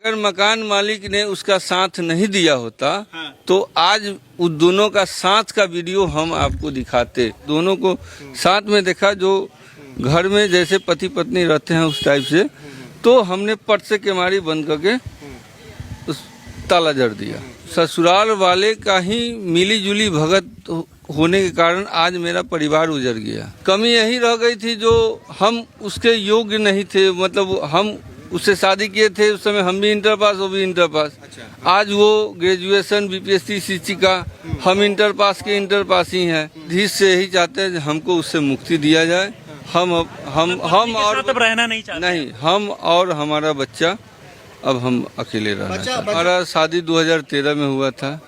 अगर मकान मालिक ने उसका साथ नहीं दिया होता तो आज उस दोनों का साथ का वीडियो हम आपको दिखाते। दोनों को साथ में देखा, जो घर में जैसे पति पत्नी रहते हैं उस टाइप से, तो हमने पट से केमारी बंद करके उस ताला जड़ दिया। ससुराल वाले का ही मिली जुली भगत होने के कारण आज मेरा परिवार उजड़ गया। कमी यही रह गई थी जो हम उसके योग्य नहीं थे, मतलब हम उससे शादी किए थे उस समय, हम भी इंटर पास, वो भी इंटर पास। अच्छा। आज वो ग्रेजुएशन बीपीएससी शिक्षिका, हम इंटर पास के इंटर पास ही हैं। धीरे से यही चाहते हैं हमको उससे मुक्ति दिया जाए। हम और तब रहना नहीं चाहते। नहीं, हम और हमारा बच्चा अब हम अकेले रहना चाहते। हमारा शादी 2013 में हुआ था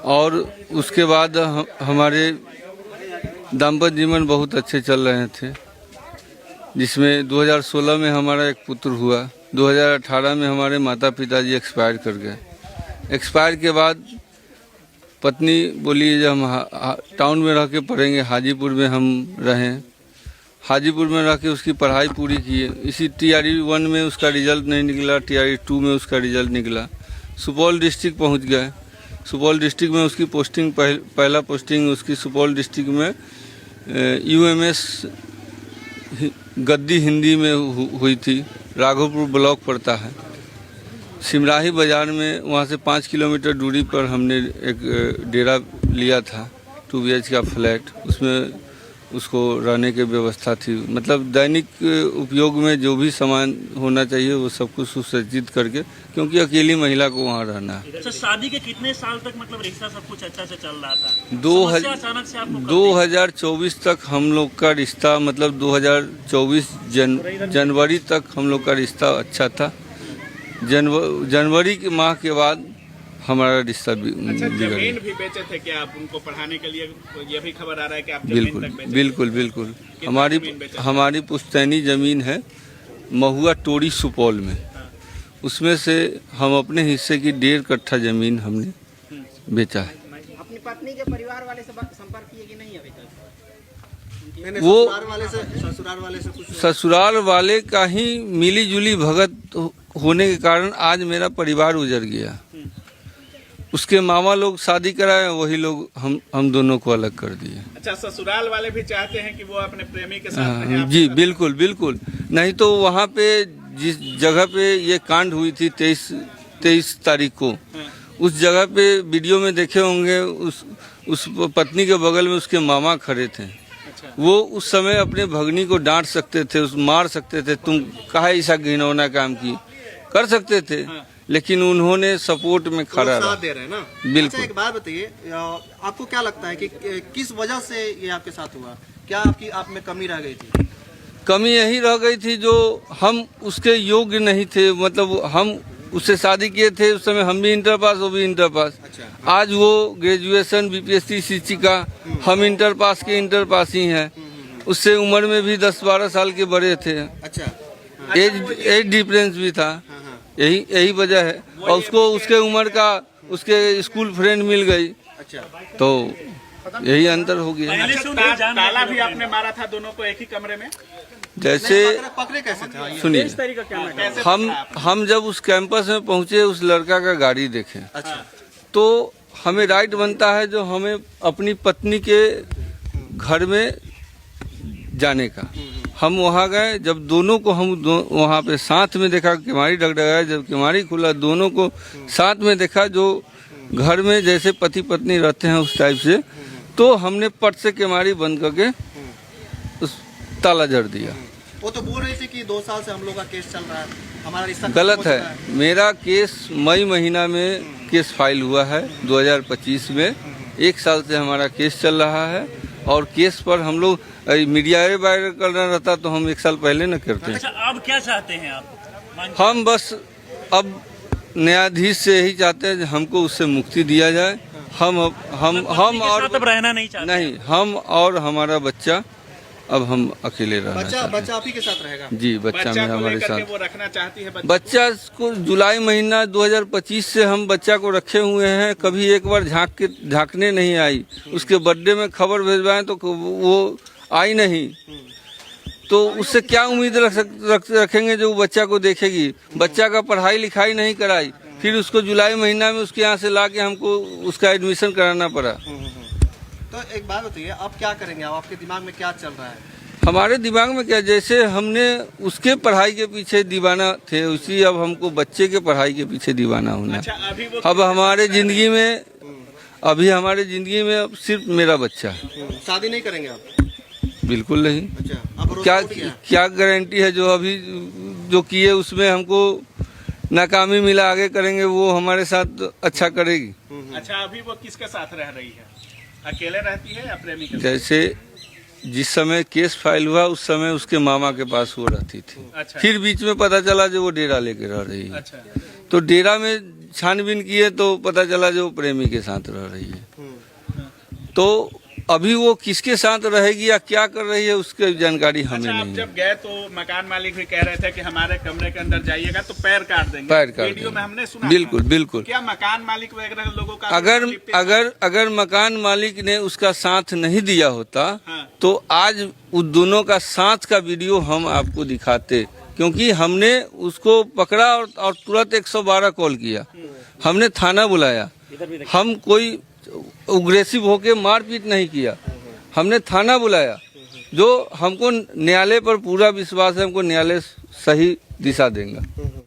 और उसके बाद हमारे दाम्पत्य जीवन बहुत अच्छे चल रहे थे, जिसमें 2016 में हमारा एक पुत्र हुआ। 2018 में हमारे माता पिताजी एक्सपायर कर गए। एक्सपायर के बाद पत्नी बोली जब हम टाउन में रह के पढ़ेंगे, हाजीपुर में हम रहें। हाजीपुर में रह के उसकी पढ़ाई पूरी की। इसी TRE 1 में उसका रिजल्ट नहीं निकला, TRE 2 में उसका रिजल्ट निकला। सुपौल डिस्ट्रिक्ट पहुंच गए। सुपौल डिस्ट्रिक्ट में उसकी पोस्टिंग पहला पोस्टिंग उसकी सुपौल डिस्ट्रिक्ट में UMS गद्दी हिंदी में हुई थी। राघोपुर ब्लॉक पड़ता है, सिमराही बाज़ार में। वहाँ से 5 किलोमीटर दूरी पर हमने एक डेरा लिया था, 2 BH का फ्लैट। उसमें उसको रहने की व्यवस्था थी, मतलब दैनिक उपयोग में जो भी सामान होना चाहिए वो सब कुछ सुसज्जित करके, क्योंकि अकेली महिला को वहाँ रहना है। अच्छा, शादी के कितने साल तक मतलब रिश्ता सब कुछ अच्छा से चल रहा था? 2024 तक हम लोग का रिश्ता, मतलब 2024 जनवरी तक हम लोग का रिश्ता अच्छा था। जनवरी के माह के बाद हमारा रिश्ता बिगड़ गया। जमीन भी बेचे थे क्या आप उनको पढ़ाने के लिए? ये भी खबर आ रहा है कि आप जमीन तक बेचे। बिल्कुल। हमारी पुश्तैनी जमीन है महुआ टोरी सुपौल में। उसमें से हम अपने हिस्से की 1.5 कट्ठा जमीन हमने बेचा है। अपनी पत्नी के परिवार वाले से संपर्क किए कि नहीं अभी तक? वो ससुराल वाले का ही मिली जुली भगत होने के कारण आज मेरा परिवार उजड़ गया। उसके मामा लोग शादी कराए, वही लोग हम दोनों को अलग कर दिए। अच्छा, ससुराल वाले भी चाहते हैं कि वो अपने प्रेमी के साथ रहें? जी बिल्कुल। नहीं तो वहाँ पे जिस जगह पे ये कांड हुई थी 23 तारीख को, उस जगह पे वीडियो में देखे होंगे, उस पत्नी के बगल में उसके मामा खड़े थे। अच्छा। वो उस समय अपने भगनी को डांट सकते थे, मार सकते थे, तुम काहे ऐसा घिनौना काम की, कर सकते थे। लेकिन उन्होंने सपोर्ट में खड़ा रहा। दे रहे हैं ना। बिल्कुल। अच्छा, एक बात बताइए, आपको क्या लगता है कि किस वजह से ये आपके साथ हुआ? क्या आप में कमी रह गई थी? कमी यही रह गई थी जो हम उसके योग्य नहीं थे, मतलब हम उससे शादी किए थे उस समय, हम भी इंटर पास, वो भी इंटर पास। अच्छा। आज वो ग्रेजुएशन बीपीएससी शिक्षिका, हम इंटर पास के इंटर पास ही हैं। उससे उम्र में भी 10-12 साल के बड़े थे। अच्छा। एज डिफरेंस भी था। यही वजह है। और उसको उसके उम्र का उसके स्कूल फ्रेंड मिल गई। अच्छा। तो यही अंतर हो गया। अच्छा, ताला भी आपने मारा था दोनों को एक ही कमरे में? जैसे पकड़े कैसे थे? सुनिए, हम जब उस कैंपस में पहुंचे, उस लड़का का गाड़ी देखे। अच्छा। तो हमें राइट बनता है जो हमें अपनी पत्नी के घर में जाने का। हम वहाँ गए, जब दोनों को हम वहाँ पे साथ में देखा, केमारी डगडगाया, जब केमारी खुला दोनों को साथ में देखा, जो घर में जैसे पति पत्नी रहते हैं उस टाइप से, तो हमने पट से केमारी बंद करके उस ताला जड़ दिया। वो तो बोल रही थी कि 2 साल से हम लोग का केस चल रहा है, हमारा रिश्ता गलत है। मेरा केस मई महीना में केस फाइल हुआ है 2025 में। 1 साल से हमारा केस चल रहा है और केस पर हम लोग मीडिया वायरल करना रहता तो हम 1 साल पहले न करते। अच्छा, अब क्या चाहते हैं आप? हम बस अब न्यायाधीश से यही चाहते हैं हमको उससे मुक्ति दिया जाए। हम और तब रहना नहीं चाहते। नहीं, हम और हमारा बच्चा अब हम अकेले रहना चाहते हैं। बच्चा आप ही के साथ रहेगा? जी, बच्चा में हमारे साथ। वो रखना चाहती है बच्चा को जुलाई महीना 2025 से हम बच्चा को रखे हुए हैं। कभी एक बार झांकने नहीं आई। उसके बर्थडे में खबर भेजवाएं तो वो आई नहीं। तो उससे क्या उम्मीद रखेंगे जो बच्चा को देखेगी। बच्चा का पढ़ाई लिखाई नहीं कराई, फिर उसको जुलाई महीना में उसके यहाँ से ला के हमको उसका एडमिशन कराना पड़ा। तो एक बात बताइए, आप क्या करेंगे? अब आपके दिमाग में क्या चल रहा है? हमारे दिमाग में क्या, जैसे हमने उसके पढ़ाई के पीछे दीवाना थे, उसी अब हमको बच्चे के पढ़ाई के पीछे दीवाना होना। अच्छा, अभी वो अब हमारे जिंदगी में अब सिर्फ मेरा बच्चा है। शादी नहीं करेंगे आप? बिल्कुल नहीं। अच्छा, आप भरोसा क्या उठ गया? क्या गारंटी है जो अभी जो किए उसमें हमको नाकामी मिला, आगे करेंगे वो हमारे साथ अच्छा करेगी। अच्छा, अभी वो किसके साथ रह रही है? अकेले रहती है या प्रेमी के साथ? जैसे जिस समय केस फाइल हुआ उस समय उसके मामा के पास वो रहती थी। अच्छा। फिर बीच में पता चला जो वो डेरा लेके रह रही है। अच्छा, तो डेरा में छानबीन किए तो पता चला जो वो प्रेमी के साथ रह रही है। तो अभी वो किसके साथ रहेगी या क्या कर रही है उसकी जानकारी हमें अच्छा, आप नहीं है। जब गए तो मकान मालिक भी कह रहे थे कि हमारे कमरे के अंदर जाइएगा तो पैर काट देंगे। पैर काट वीडियो में हमने सुना बिल्कुल था। बिल्कुल। क्या मकान मालिक वगैरह लोगों का अगर मकान मालिक ने उसका साथ नहीं दिया होता हाँ। तो आज उस दोनों का साथ का वीडियो हम आपको दिखाते, क्योंकि हमने उसको पकड़ा और तुरंत 112 कॉल किया, हमने थाना बुलाया। हम कोई उग्रेसिव होके मारपीट नहीं किया, हमने थाना बुलाया। जो हमको न्यायालय पर पूरा विश्वास है, हमको न्यायालय सही दिशा देगा।